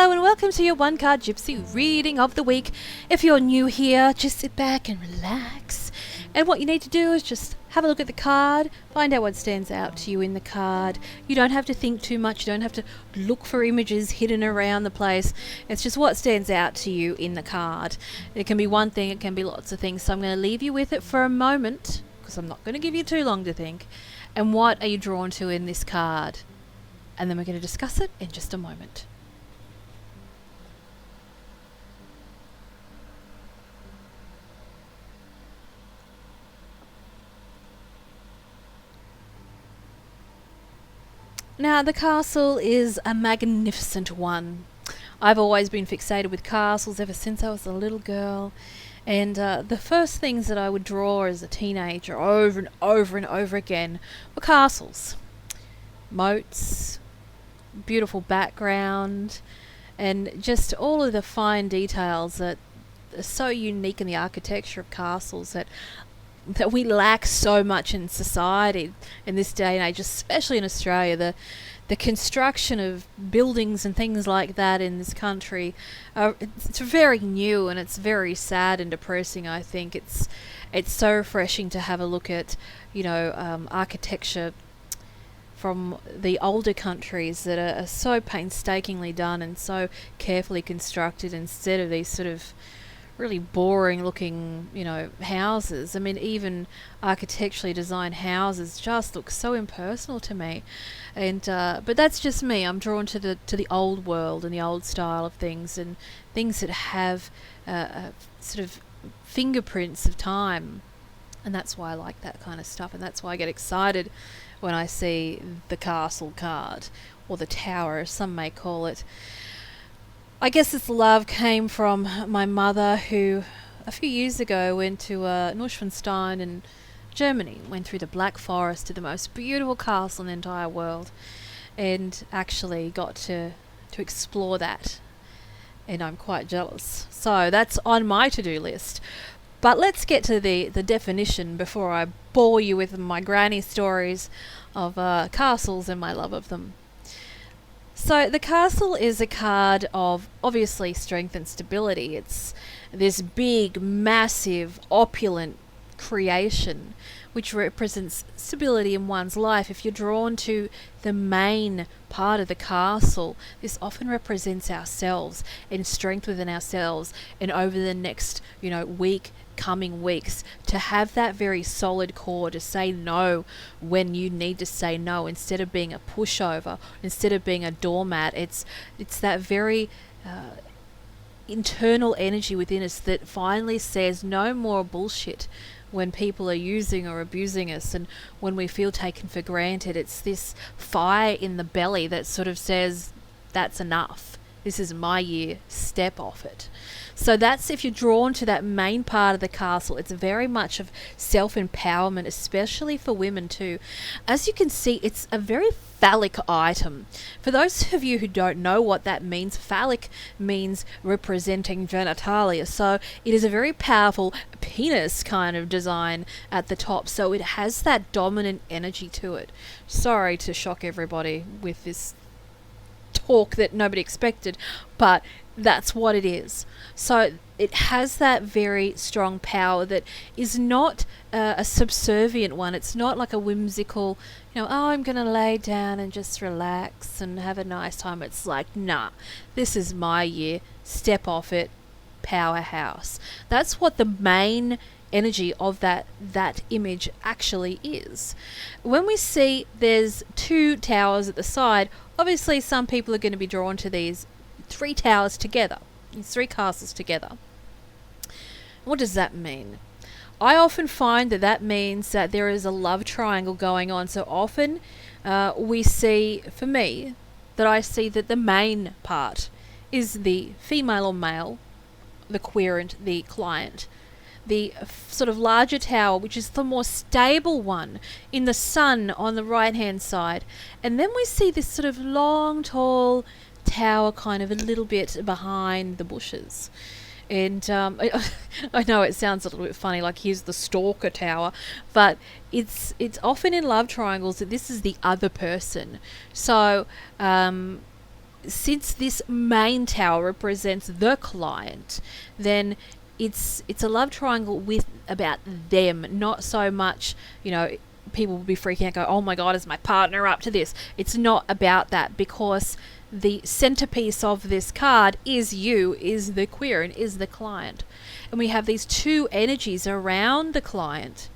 Hello and welcome to your One Card Gypsy reading of the week. If you're new here, just sit back and relax. And what you need to do is just have a look at the card, find out what stands out to you in the card. You don't have to think too much, you don't have to look for images hidden around the place. It's just what stands out to you in the card. It can be one thing, it can be lots of things. So I'm going to leave you with it for a moment, because I'm not going to give you too long to think. And what are you drawn to in this card? And then we're going to discuss it in just a moment. Now, the castle is a magnificent one. I've always been fixated with castles ever since I was a little girl. And the first things that I would draw as a teenager over and over and over again were castles. Moats, beautiful background, and just all of the fine details that are so unique in the architecture of castles that we lack so much in society in this day and age, especially in Australia. The construction of buildings and things like that in this country, it's very new and it's very sad and depressing. I think it's so refreshing to have a look at, architecture from the older countries that are so painstakingly done and so carefully constructed, instead of these sort of really boring looking, houses. I mean, even architecturally designed houses just look so impersonal to me. And but that's just me. I'm drawn to the old world and the old style of things, and things that have sort of fingerprints of time. And that's why I like that kind of stuff, and that's why I get excited when I see the castle card, or the tower as some may call it. I guess this love came from my mother, who a few years ago went to Neuschwanstein in Germany, went through the Black Forest to the most beautiful castle in the entire world, and actually got to explore that. And I'm quite jealous. So that's on my to-do list. But let's get to the definition before I bore you with my granny stories of castles and my love of them. So the castle is a card of, obviously, strength and stability. It's this big, massive, opulent creation which represents stability in one's life. If you're drawn to the main part of the castle, this often represents ourselves and strength within ourselves, and over the next, coming weeks, to have that very solid core to say no when you need to say no, instead of being a pushover, instead of being a doormat. It's that very internal energy within us that finally says no more bullshit when people are using or abusing us, and when we feel taken for granted. It's this fire in the belly that sort of says, that's enough. This is my year. Step off it. So that's, if you're drawn to that main part of the castle, it's very much of self-empowerment, especially for women too. As you can see, it's a very phallic item. For those of you who don't know what that means, phallic means representing genitalia. So it is a very powerful penis kind of design at the top. So it has that dominant energy to it. Sorry to shock everybody with this talk that nobody expected, but that's what it is. So it has that very strong power that is not a subservient one. It's not like a whimsical, I'm going to lay down and just relax and have a nice time. It's like, nah, this is my year. Step off it. Powerhouse. That's what the main energy of that image actually is. When we see there's two towers at the side, obviously some people are going to be drawn to these three towers together, these three castles together. What does that mean? I often find that means that there is a love triangle going on. So often we see, for me, that I see that the main part is the female or male, the querent, the client. The sort of larger tower, which is the more stable one, in the sun on the right hand side. And then we see this sort of long, tall tower kind of a little bit behind the bushes. And I know it sounds a little bit funny, like here's the stalker tower, but it's often in love triangles that this is the other person. So since this main tower represents the client, then it's a love triangle with about them, not so much, people will be freaking out, go, oh my god, is my partner up to this? It's not about that, because the centerpiece of this card is you, is the queer, and is the client. And we have these two energies around the client.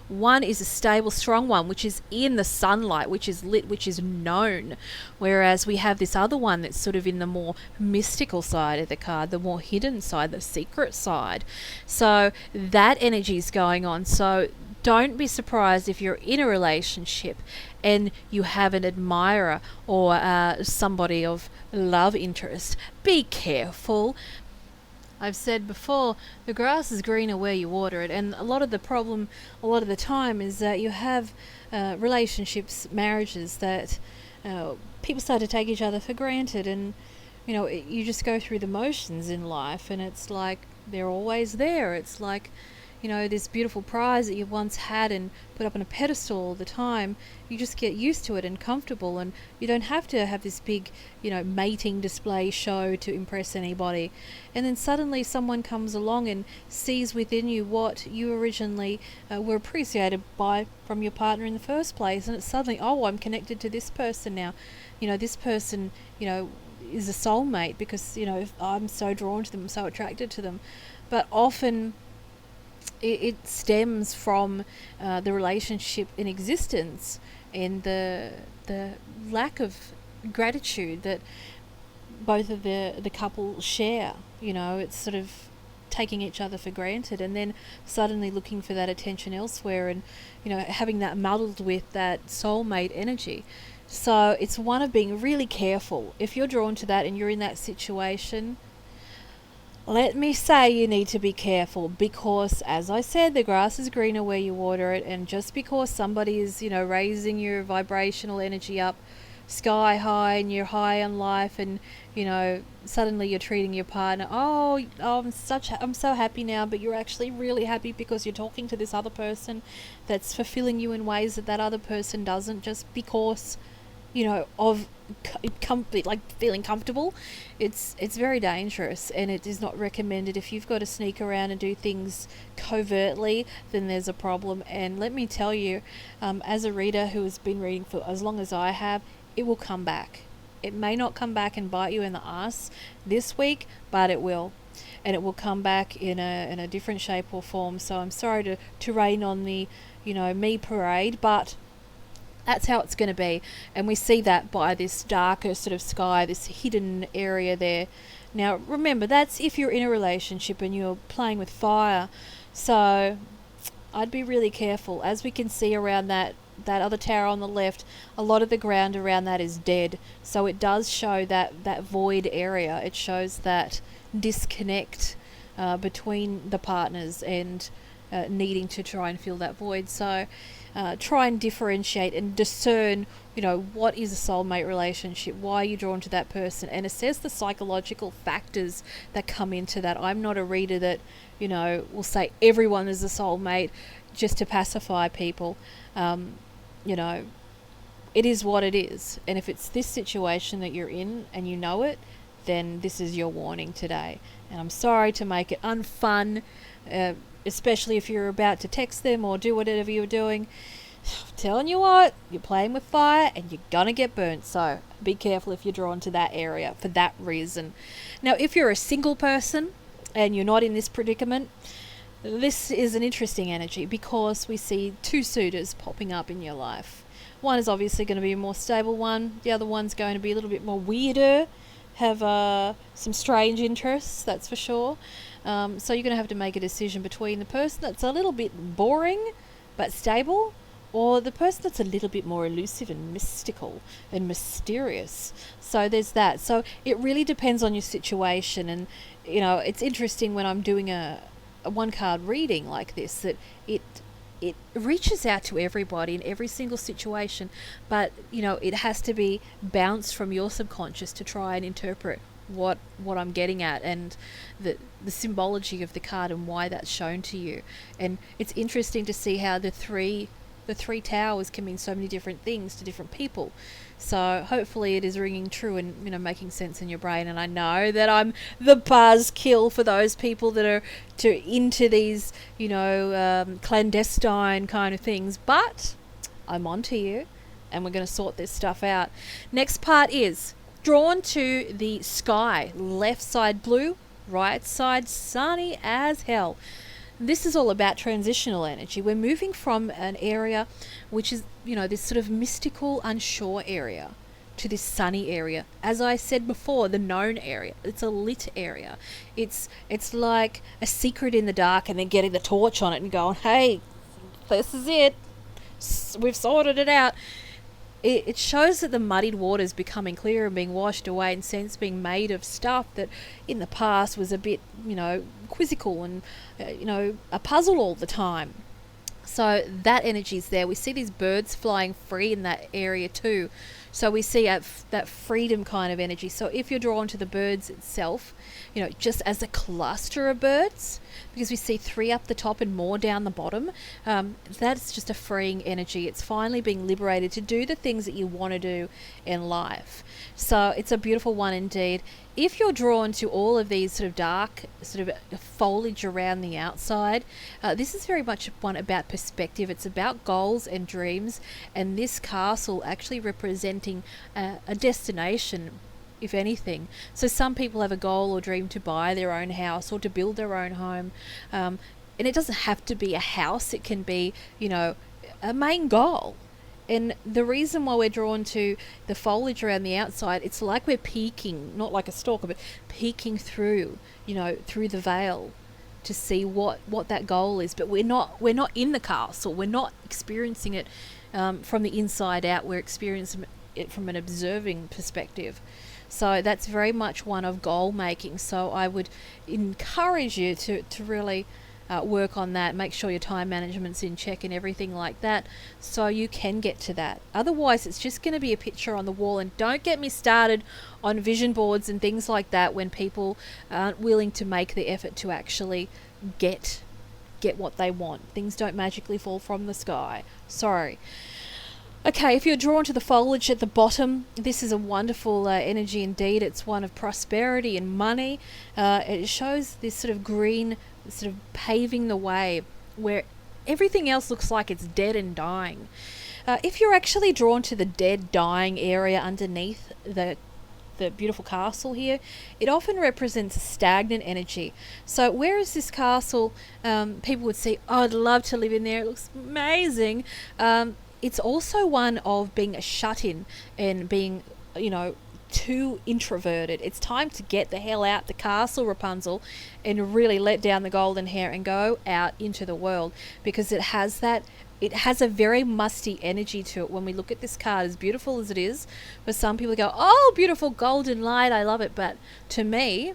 One is a stable, strong one, which is in the sunlight, which is lit, which is known. Whereas we have this other one that's sort of in the more mystical side of the card, the more hidden side, the secret side. So that energy is going on. So don't be surprised if you're in a relationship and you have an admirer or somebody of love interest. Be careful. I've said before, the grass is greener where you water it, and a lot of the problem, a lot of the time, is that you have relationships, marriages that people start to take each other for granted, and you just go through the motions in life, and it's like they're always there. It's like, this beautiful prize that you once had and put up on a pedestal all the time, you just get used to it and comfortable, and you don't have to have this big, mating display show to impress anybody. And then suddenly someone comes along and sees within you what you originally were appreciated by from your partner in the first place, and it's suddenly, oh, I'm connected to this person now. This person, is a soulmate because, I'm so drawn to them, I'm so attracted to them. But often it stems from the relationship in existence and the lack of gratitude that both of the couple share. It's sort of taking each other for granted, and then suddenly looking for that attention elsewhere, and having that muddled with that soulmate energy. So it's one of being really careful. If you're drawn to that and you're in that situation, let me say you need to be careful, because, as I said, the grass is greener where you water it, and just because somebody is, raising your vibrational energy up sky high and you're high on life, and, suddenly you're treating your partner, I'm so happy now, but you're actually really happy because you're talking to this other person that's fulfilling you in ways that other person doesn't, just because, of feeling comfortable. It's very dangerous, and it is not recommended. If you've got to sneak around and do things covertly, then there's a problem. And let me tell you, as a reader who has been reading for as long as I have, it will come back. It may not come back and bite you in the ass this week, but it will. And it will come back in a different shape or form. So I'm sorry to rain on the me parade, but that's how it's going to be. And we see that by this darker sort of sky, this hidden area there. Now, remember, that's if you're in a relationship and you're playing with fire. So I'd be really careful. As we can see around that other tower on the left, a lot of the ground around that is dead. So it does show that void area. It shows that disconnect between the partners and needing to try and fill that void. So try and differentiate and discern, what is a soulmate relationship? Why are you drawn to that person? And assess the psychological factors that come into that. I'm not a reader that, will say everyone is a soulmate just to pacify people. It is what it is. And if it's this situation that you're in and you know it, then this is your warning today. And I'm sorry to make it unfun, especially if you're about to text them or do whatever you're doing. I'm telling you what, you're playing with fire and you're gonna get burnt. So be careful if you're drawn to that area for that reason. Now, if you're a single person and you're not in this predicament, this is an interesting energy, because we see two suitors popping up in your life. One is obviously going to be a more stable one. The other one's going to be a little bit more weirder, have some strange interests, that's for sure. So you're going to have to make a decision between the person that's a little bit boring but stable, or the person that's a little bit more elusive and mystical and mysterious. So there's that. So it really depends on your situation. And, it's interesting when I'm doing a one card reading like this, that it reaches out to everybody in every single situation, but it has to be bounced from your subconscious to try and interpret what I'm getting at, and the symbology of the card and why that's shown to you. And it's interesting to see how the three the three towers can mean so many different things to different people. So hopefully it is ringing true and, you know, making sense in your brain. And I know that I'm the buzzkill for those people that are into these, you know, clandestine kind of things, but I'm onto you, and we're going to sort this stuff out. Next part is drawn to the sky, left side blue, right side sunny as hell. This is all about transitional energy. We're moving from an area which is, you know, this sort of mystical, unsure area to this sunny area. As I said before, the known area. It's a lit area. It's like a secret in the dark, and then getting the torch on it and going, hey, this is it. We've sorted it out. It shows that the muddied water is becoming clear and being washed away, and sense being made of stuff that in the past was a bit, you know, quizzical and, you know, a puzzle all the time. So that energy is there. We see these birds flying free in that area too. So we see that freedom kind of energy. So if you're drawn to the birds itself, you know, just as a cluster of birds, because we see 3 up the top and more down the bottom, that's just a freeing energy. It's finally being liberated to do the things that you want to do in life. So it's a beautiful one indeed. If you're drawn to all of these sort of dark sort of foliage around the outside, this is very much one about perspective. It's about goals and dreams, and this castle actually representing a destination, if anything. So some people have a goal or dream to buy their own house or to build their own home, and it doesn't have to be a house. It can be, you know, a main goal. And the reason why we're drawn to the foliage around the outside, it's like we're peeking, not like a stalker, but peeking through, you know, through the veil to see what that goal is. But we're not in the castle. We're not experiencing it from the inside out. We're experiencing it from an observing perspective. So that's very much one of goal making. So I would encourage you to really work on that. Make sure your time management's in check and everything like that, so you can get to that. Otherwise, it's just going to be a picture on the wall. And don't get me started on vision boards and things like that when people aren't willing to make the effort to actually get what they want. Things don't magically fall from the sky. Sorry. Okay, if you're drawn to the foliage at the bottom, this is a wonderful energy indeed. It's one of prosperity and money. It shows this sort of green, sort of paving the way where everything else looks like it's dead and dying. If you're actually drawn to the dead, dying area underneath the beautiful castle here, it often represents a stagnant energy. So whereas this castle, people would say, oh, I'd love to live in there, it looks amazing. It's also one of being a shut-in and being, you know, too introverted. It's time to get the hell out the castle, Rapunzel, and really let down the golden hair and go out into the world, because it has a very musty energy to it. When we look at this card, as beautiful as it is, for some people go, oh, beautiful golden light, I love it. But to me,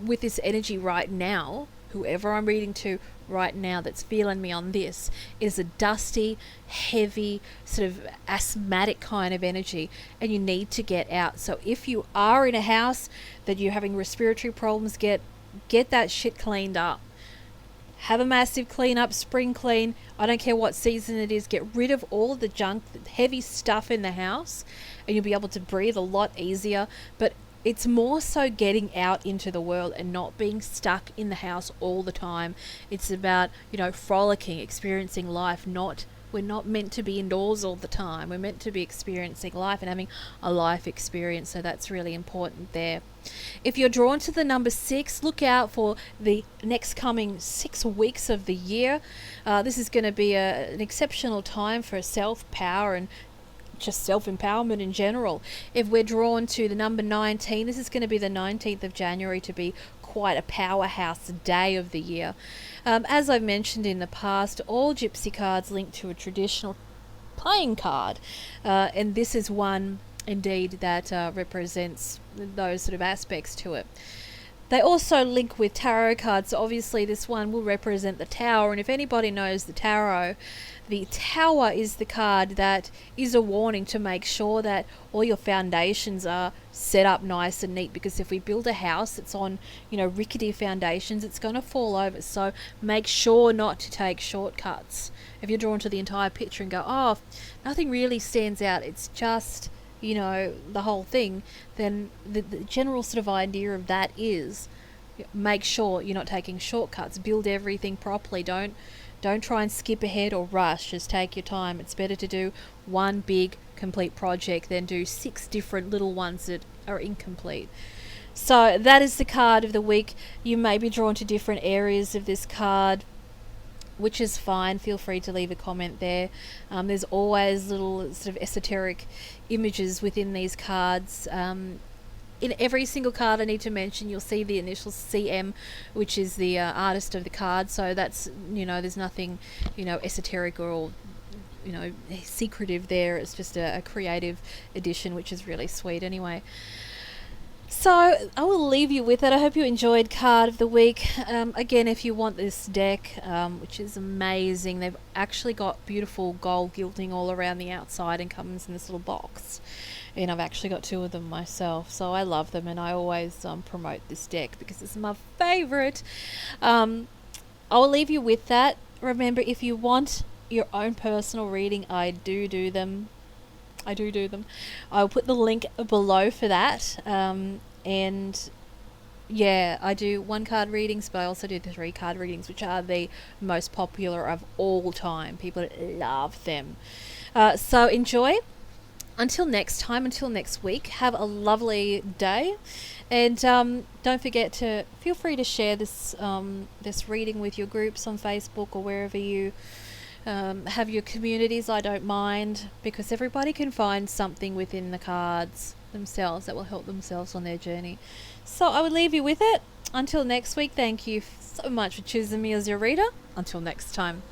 with this energy right now, whoever I'm reading to right now that's feeling me on this, is a dusty, heavy, sort of asthmatic kind of energy, and you need to get out. So if you are in a house that you're having respiratory problems, get that shit cleaned up. Have a massive clean up, spring clean. I don't care what season it is. Get rid of all of the junk, the heavy stuff in the house, and you'll be able to breathe a lot easier. But it's more so getting out into the world and not being stuck in the house all the time. It's about, you know, frolicking, experiencing life. We're not meant to be indoors all the time. We're meant to be experiencing life and having a life experience. So that's really important there. If you're drawn to the number 6, look out for the next coming 6 weeks of the year. This is going to be an exceptional time for self-power and just self-empowerment in general. If we're drawn to the number 19, this is going to be the 19th of January to be quite a powerhouse day of the year. As I've mentioned in the past, all Gypsy cards link to a traditional playing card, and this is one indeed that represents those sort of aspects to it. They also link with tarot cards. So obviously, this one will represent the Tower. And if anybody knows the Tower is the card that is a warning to make sure that all your foundations are set up nice and neat. Because if we build a house that's on, rickety foundations, it's going to fall over. So make sure not to take shortcuts. If you're drawn to the entire picture and go, oh, nothing really stands out, it's just the whole thing, then the general sort of idea of that is make sure you're not taking shortcuts. Build everything properly. Don't try and skip ahead or rush. Just take your time. It's better to do one big complete project than do 6 different little ones that are incomplete. So that is the card of the week. You may be drawn to different areas of this card, which is fine. Feel free to leave a comment there. There's always little sort of esoteric images within these cards. In every single card I need to mention, you'll see the initial CM, which is the artist of the card. So that's, there's nothing, esoteric or, secretive there. It's just a creative addition, which is really sweet anyway. So I will leave you with it. I hope you enjoyed Card of the Week. Again, if you want this deck, which is amazing, they've actually got beautiful gold gilding all around the outside and comes in this little box. And I've actually got 2 of them myself, so I love them, and I always promote this deck because it's my favourite. I will leave you with that. Remember, if you want your own personal reading, I do them. I'll put the link below for that. And yeah, I do 1 card readings, but I also do the 3 card readings, which are the most popular of all time. People love them. So enjoy. Until next time, until next week, have a lovely day. And don't forget to feel free to share this reading with your groups on Facebook or wherever you have your communities. I don't mind, because everybody can find something within the cards themselves that will help themselves on their journey. So I would leave you with it. Until next week, thank you so much for choosing me as your reader. Until next time.